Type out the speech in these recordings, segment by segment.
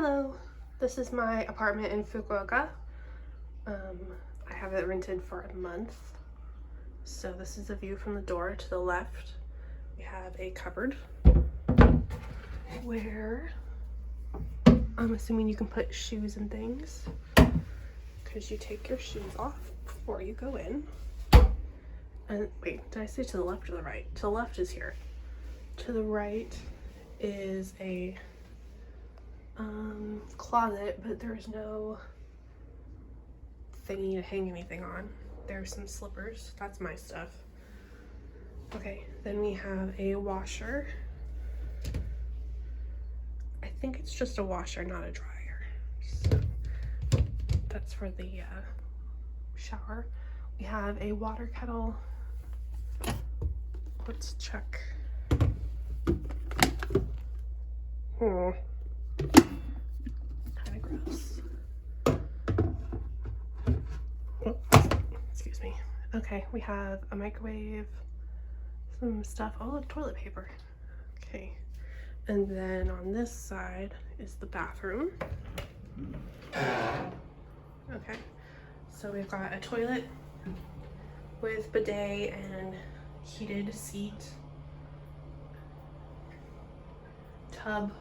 Hello, this is my apartment in Fukuoka. I have it rented for a month. So this is a view from the door. To the left, we have a cupboard where I'm assuming you can put shoes and things because you take your shoes off before you go in. And wait, did I say to the left or the right? To the left is here. To the right is a closet, but there's no thingy to hang anything on. There's some slippers. That's my stuff. Okay, then we have a washer. I think it's just a washer, not a dryer. So that's for the shower. We have a water kettle. Let's check. Kind of gross. Oh, excuse me. Okay, we have a microwave, some stuff. Oh, toilet paper. Okay, and then on this side is the bathroom. Okay, so we've got a toilet with bidet and heated seat, tub,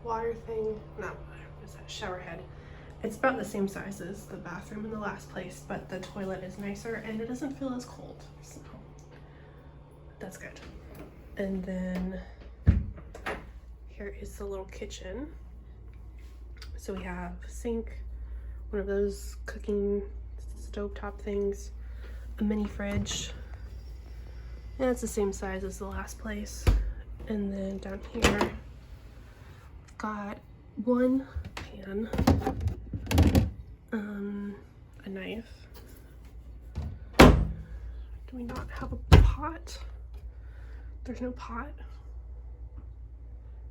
water thing, no, what is that, shower head. It's about the same size as the bathroom in the last place, but the toilet is nicer and it doesn't feel as cold, so that's good. And then here is the little kitchen. So we have a sink, one of those cooking stovetop things, a mini fridge, and it's the same size as the last place. And then down here, we've got one pan, a knife. Do we not have a pot? There's no pot.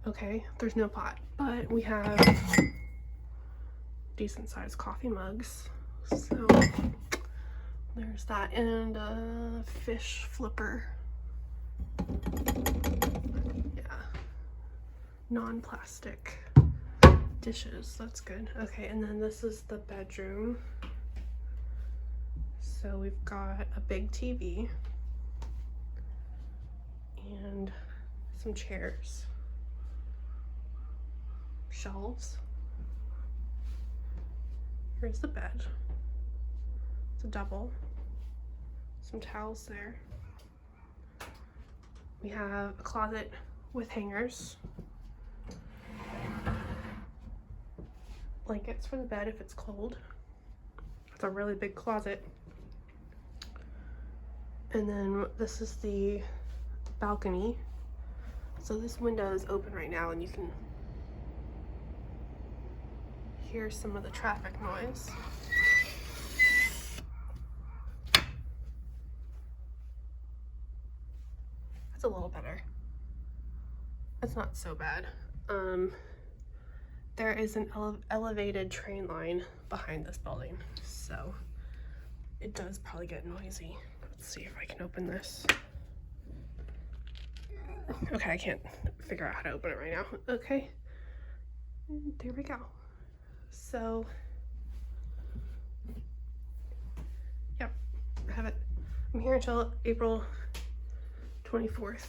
Okay, there's no pot, but we have decent sized coffee mugs. So there's that, and a fish flipper. Non-plastic dishes, that's good. Okay, and then this is the bedroom. So we've got a big TV and some chairs, shelves. Here's the bed. It's a double. Some towels there. We have a closet with hangers. Blankets for the bed if it's cold. It's a really big closet. And then this is the balcony. So this window is open right now and you can hear some of the traffic noise. That's a little better. It's not so bad. There is an elevated train line behind this building, so it does probably get noisy. Let's see if I can open this. Okay, I can't figure out how to open it right now. Okay, there we go. So, yep, I have it. I'm here until April 24th.